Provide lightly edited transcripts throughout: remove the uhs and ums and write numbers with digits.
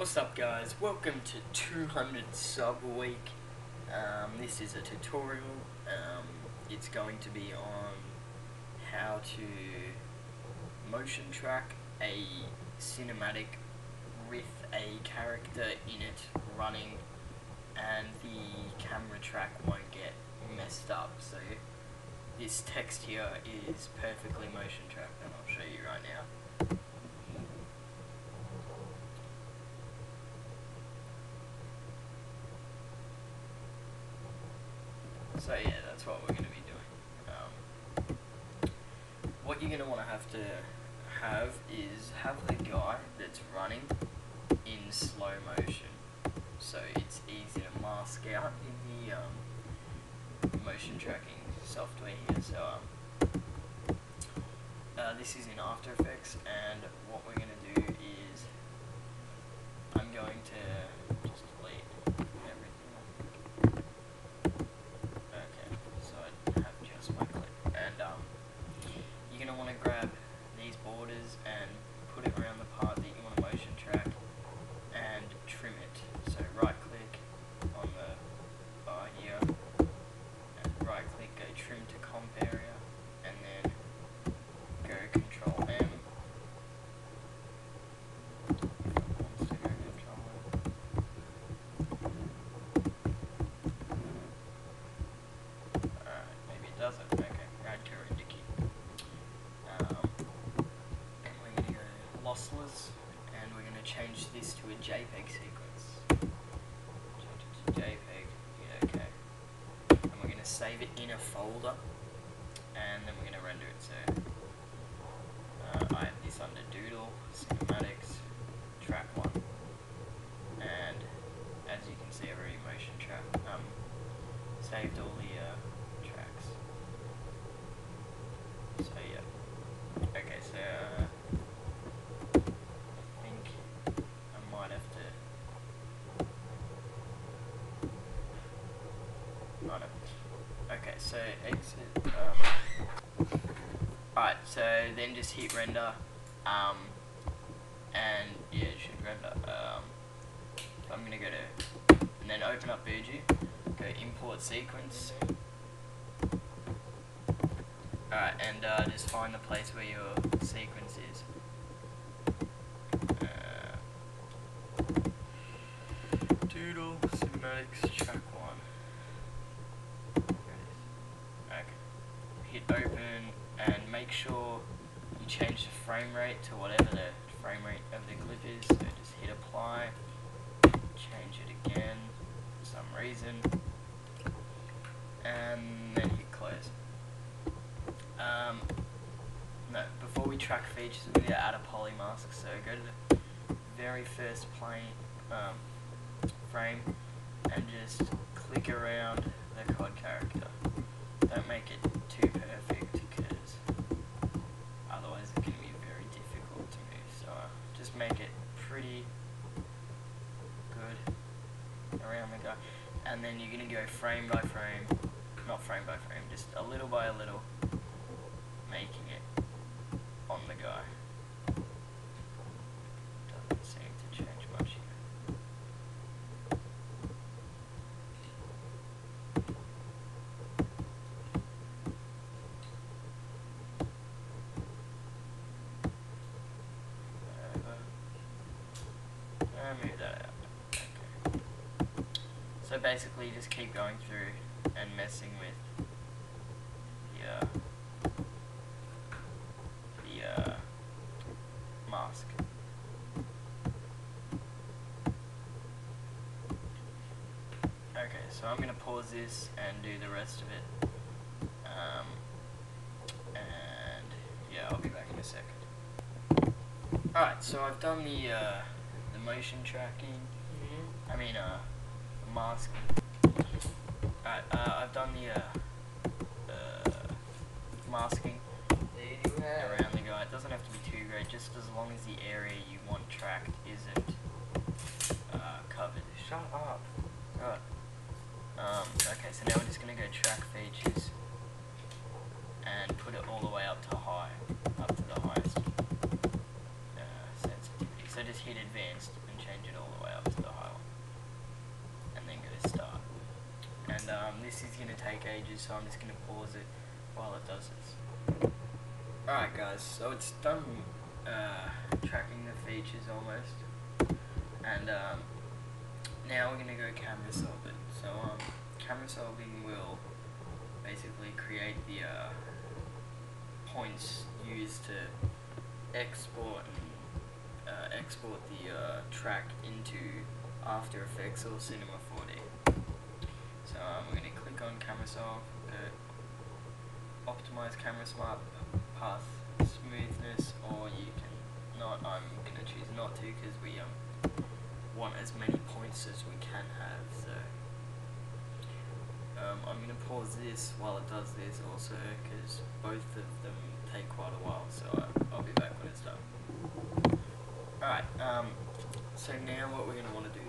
What's up guys, welcome to 200 sub a week. This is a tutorial. It's going to be on how to motion track a cinematic with a character in it running and the camera track won't get messed up. So this text here is perfectly motion tracked and I'll show you right now. So yeah, that's what we're going to be doing. What you're going to want to have the guy that's running in slow motion, so it's easy to mask out in the motion tracking software here. So this is in After Effects, and what we're going to do is I'm going to just delete everything. Okay, so I have just my clip, and you're going to want to grab these borders and put it around the part that you want to motion track and trim it. So right click on the bar here and right click, go trim to comp area, and then go Control M. Doesn't. Okay, add current key. And we're going to go lossless, and we're going to change this to a JPEG sequence. Change it to JPEG, yeah, okay. And we're going to save it in a folder, and then we're going to render it. So I have this under Doodle, Cinematics, Track 1, and as you can see, I've already motion track, saved all the tracks. So yeah, okay, so I think I might have to, okay, so exit, alright, so then just hit render, and yeah, it should render. So I'm gonna go to, and then open up Fuji, go import sequence. Alright, and just find the place where your sequence is. Doodle, Cinematics, Track 1. Okay. Hit open and make sure you change the frame rate to whatever the frame rate of the clip is. So just hit apply, change it again for some reason, and then hit close. No, before we track features, we need to add a poly mask. So go to the very first frame and just click around the COD character. Don't make it too perfect because otherwise it's going to be very difficult to move. So just make it pretty good around the guy, and then you're going to go frame by frame, not frame by frame, just a little by a little, making it on the guy. Doesn't seem to change much here. Move that out. Okay. So basically you just keep going through and messing with the mask. Okay, so I'm going to pause this and do the rest of it. And yeah, I'll be back in a second. Alright, so I've done the motion tracking, I mean mask. Alright, I've done the masking around the guy. It doesn't have to be too great, just as long as the area you want tracked isn't covered. Shut up. God. Okay, so now we're just going to go track features and put it all the way up to high, up to the highest sensitivity. So just hit advanced and change it all the way. this is going to take ages, so I'm just going to pause it while it does this. Alright guys, so it's done tracking the features almost, and now we're going to go camera solve it. So camera solving will basically create the points used to export the track into After Effects or Cinema 4D. So we're going to click on camera solve, optimize camera smart path smoothness, or you can not. I'm going to choose not to because we want as many points as we can have. So I'm going to pause this while it does this also, because both of them take quite a while, so I'll be back when it's done. Alright, so now what we're going to want to do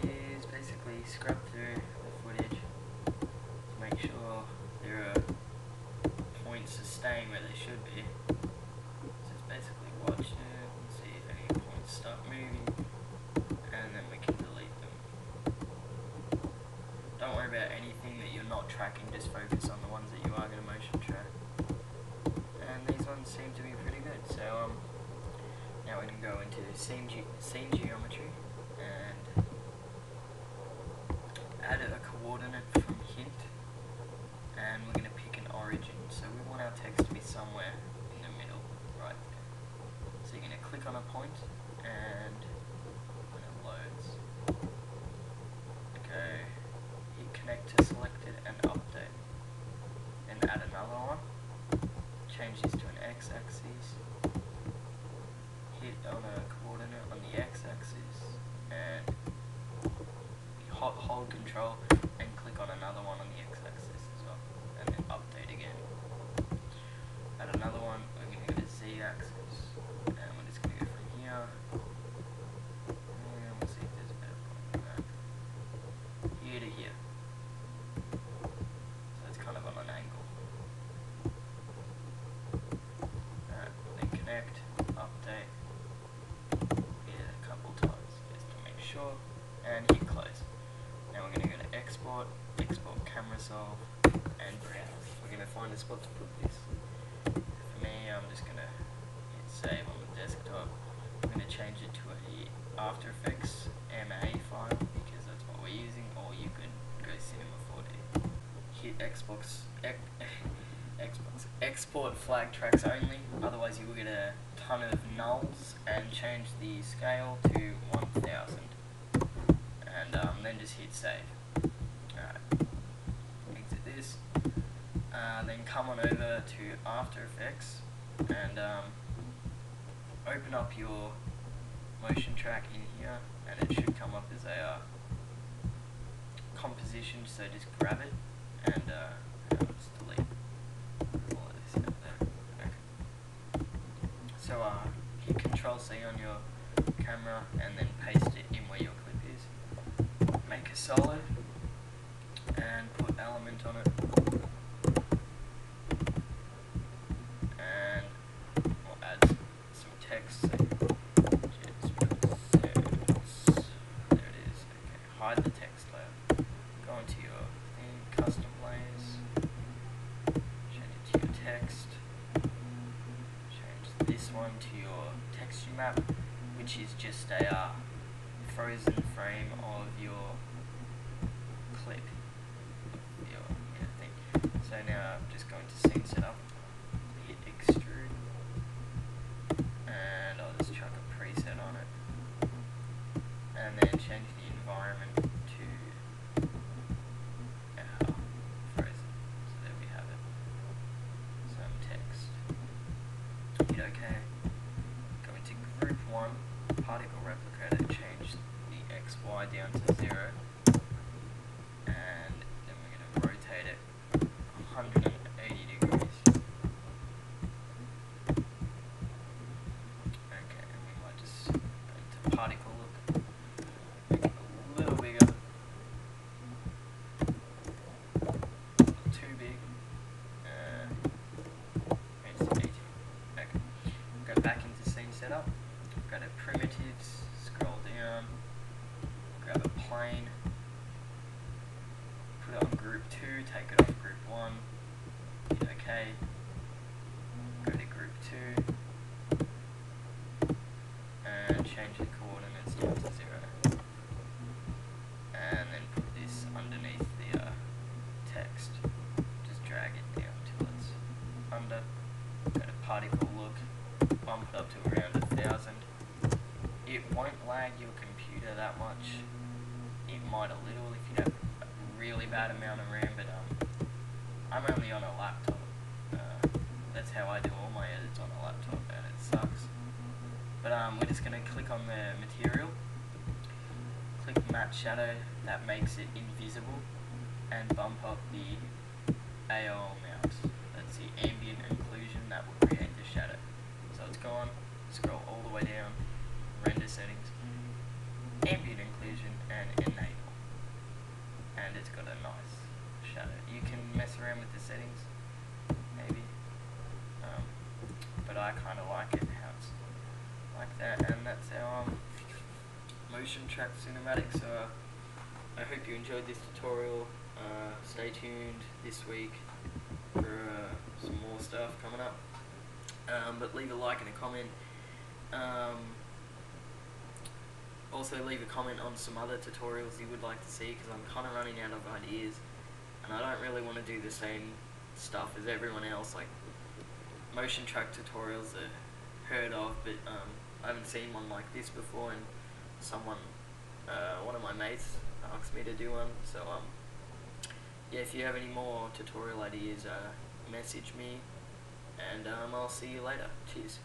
is basically scrub through the footage to make sure there are points are staying where they should be. So it's basically watch it and see if any points start moving, and then we can delete them. Don't worry about anything that you're not tracking, just focus on the ones that you are going to motion track. And these ones seem to be pretty good. So now we're going to go into scene geometry and add a coordinate from hint, and we're going to pick an origin. So we want our text to be somewhere in the middle, right there. So you're going to click on a point, and when it loads, go hit connect to selected and update, and add another one. Change this to an x-axis, hit on a coordinate on the x-axis, and hold control and click on another one on the x-axis as well, and then update again. Add another one, we're going to go to z-axis, and we're just going to go from here, and we'll see if there's a better point than that, here to here. So it's kind of on an angle. Then connect, update, hit it a couple times just to make sure, and hit close. Now we're going to go to export camera solve, and browse. We're going to find a spot to put this. For me, I'm just going to hit save on the desktop. I'm going to change it to a After Effects MA file because that's what we're using, or you could go Cinema 4D. Hit export flag tracks only, otherwise you will get a ton of nulls, and change the scale to 1000. And then just hit save. Alright, exit this, then come on over to After Effects and open up your motion track in here, and it should come up as a composition, so just grab it and I'll just delete all of this out there. Okay. So hit Control C on your camera and then paste it in where your clip is. Make a solid and put element on it, and we'll add some text. So there it is. Okay, hide the text layer. Go into your thing, custom layers, change it to your text, change this one to your texture map, which is just a frozen frame of your clip, your thing. So now I'm just going to scene setup, hit extrude, and I'll just chuck a preset on it, and then change the environment to frozen. So there we have it. Some text. Hit OK. Go into group 1, particle replicator, change the XY down to 0, and then we're going to rotate it 180 degrees. Okay, and we might just go into particle look, make it a little bigger, not too big, it's 80. Okay, go back into scene setup, go to primitives, scroll down, grab a plane, put it on group 2, take it off group 1, hit OK, go to group 2, and change the coordinates down to 0. And then put this underneath the text. Just drag it down till it's under. Go to particle look, bump it up to around 1000. It won't lag your computer that much. It might a little if you have a really bad amount of RAM, but I'm only on a laptop. That's how I do all my edits, on a laptop, and it sucks. But we're just going to click on the material, click matte shadow, that makes it invisible, and bump up the AO amount. That's the ambient occlusion, that will create the shadow. So it's gone, scroll all the way down, render settings, ambient occlusion, and enable. And it's got a nice shadow. You can mess around with the settings, maybe, but I kind of like it how it's like that. And that's our motion track cinematic. So I hope you enjoyed this tutorial. Stay tuned this week for some more stuff coming up. But leave a like and a comment. Also leave a comment on some other tutorials you would like to see, because I'm kind of running out of ideas and I don't really want to do the same stuff as everyone else. Like, motion track tutorials are heard of, but I haven't seen one like this before, and someone, one of my mates asked me to do one. So yeah, if you have any more tutorial ideas, message me, and I'll see you later. Cheers.